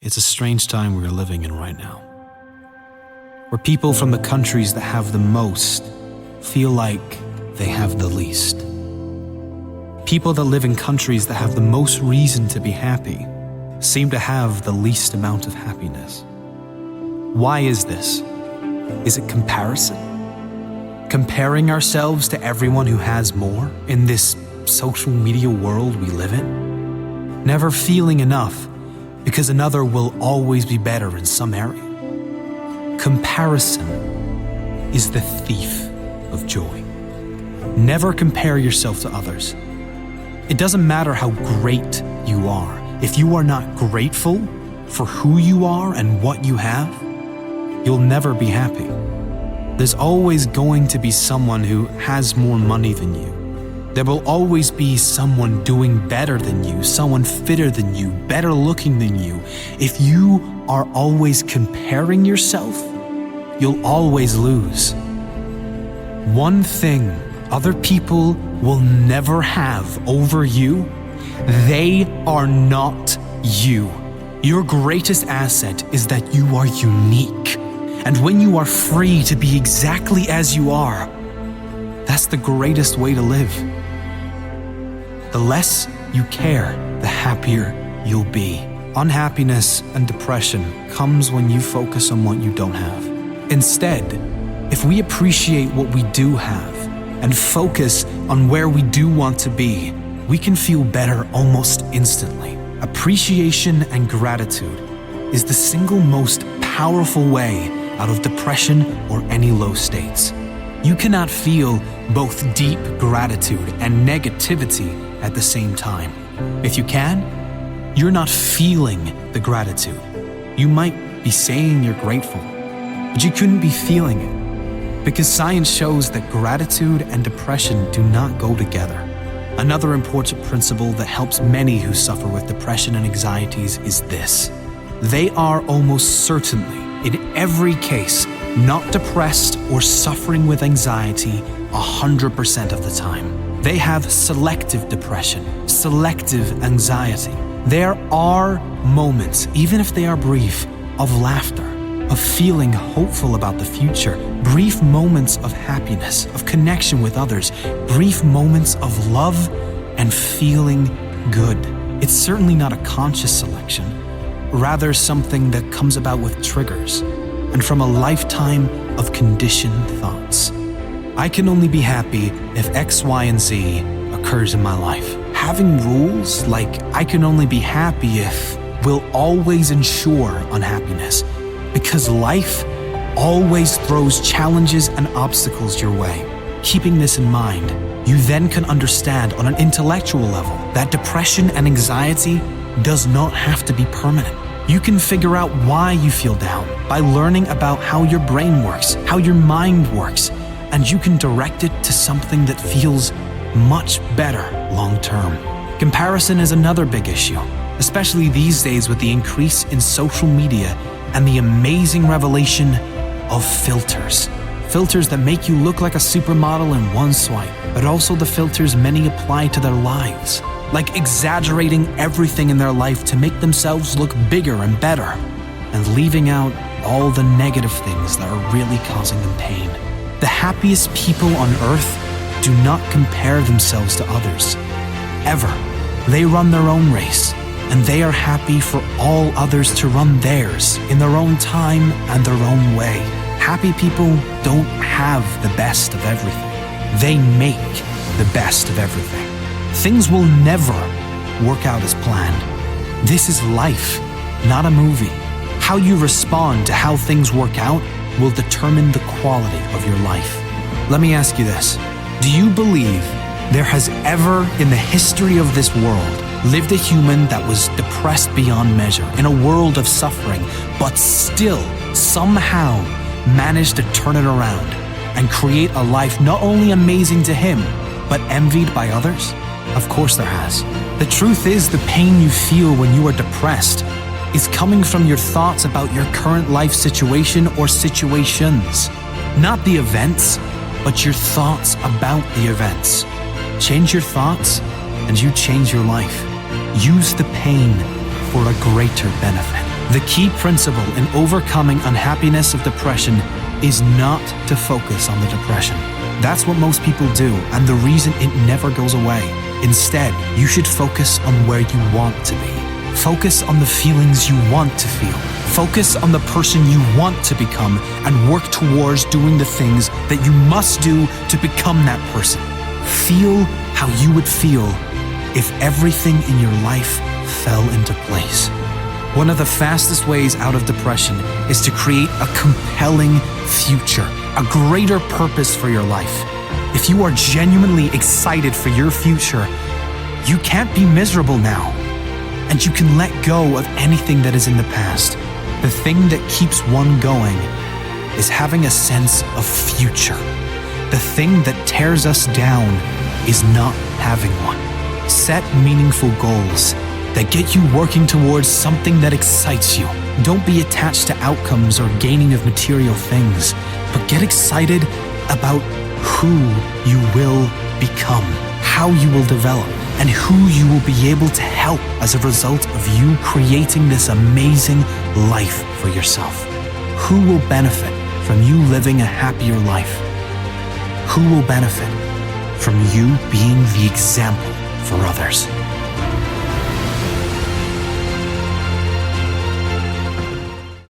It's a strange time we are living in right now, where people from the countries that have the most feel like they have the least. People that live in countries that have the most reason to be happy seem to have the least amount of happiness. Why is this? Is it comparison? Comparing ourselves to everyone who has more in this social media world we live in? Never feeling enough because another will always be better in some area. Comparison is the thief of joy. Never compare yourself to others. It doesn't matter how great you are. If you are not grateful for who you are and what you have, you'll never be happy. There's always going to be someone who has more money than you. There will always be someone doing better than you, someone fitter than you, better looking than you. If you are always comparing yourself, you'll always lose. One thing other people will never have over you, they are not you. Your greatest asset is that you are unique. And when you are free to be exactly as you are, that's the greatest way to live. The less you care, the happier you'll be. Unhappiness and depression comes when you focus on what you don't have. Instead, if we appreciate what we do have and focus on where we do want to be, we can feel better almost instantly. Appreciation and gratitude is the single most powerful way out of depression or any low states. You cannot feel both deep gratitude and negativity at the same time. If you can, you're not feeling the gratitude. You might be saying you're grateful, but you couldn't be feeling it, because science shows that gratitude and depression do not go together. Another important principle that helps many who suffer with depression and anxieties is this: they are almost certainly, in every case, not depressed or suffering with anxiety 100% of the time. They have selective depression, selective anxiety. There are moments, even if they are brief, of laughter, of feeling hopeful about the future, brief moments of happiness, of connection with others, brief moments of love and feeling good. It's certainly not a conscious selection, rather something that comes about with triggers and from a lifetime of conditioned thoughts. I can only be happy if X, Y, and Z occurs in my life. Having rules like I can only be happy if will always ensure unhappiness, because life always throws challenges and obstacles your way. Keeping this in mind, you then can understand on an intellectual level that depression and anxiety does not have to be permanent. You can figure out why you feel down by learning about how your brain works, how your mind works, and you can direct it to something that feels much better long term. Comparison is another big issue, especially these days with the increase in social media and the amazing revelation of filters. Filters that make you look like a supermodel in one swipe, but also the filters many apply to their lives, like exaggerating everything in their life to make themselves look bigger and better, and leaving out all the negative things that are really causing them pain. The happiest people on earth do not compare themselves to others, ever. They run their own race, and they are happy for all others to run theirs in their own time and their own way. Happy people don't have the best of everything. They make the best of everything. Things will never work out as planned. This is life, not a movie. How you respond to how things work out will determine the quality of your life. Let me ask you this. Do you believe there has ever in the history of this world lived a human that was depressed beyond measure in a world of suffering, but still somehow managed to turn it around and create a life not only amazing to him, but envied by others? Of course there has. The truth is, the pain you feel when you are depressed is coming from your thoughts about your current life situation or situations. Not the events, but your thoughts about the events. Change your thoughts and you change your life. Use the pain for a greater benefit. The key principle in overcoming unhappiness of depression is not to focus on the depression. That's what most people do, and the reason it never goes away. Instead, you should focus on where you want to be. Focus on the feelings you want to feel. Focus on the person you want to become and work towards doing the things that you must do to become that person. Feel how you would feel if everything in your life fell into place. One of the fastest ways out of depression is to create a compelling future, a greater purpose for your life. If you are genuinely excited for your future, you can't be miserable now, and you can let go of anything that is in the past. The thing that keeps one going is having a sense of future. The thing that tears us down is not having one. Set meaningful goals that get you working towards something that excites you. Don't be attached to outcomes or gaining of material things, but get excited about who you will become, how you will develop, and who you will be able to help as a result of you creating this amazing life for yourself. Who will benefit from you living a happier life? Who will benefit from you being the example for others?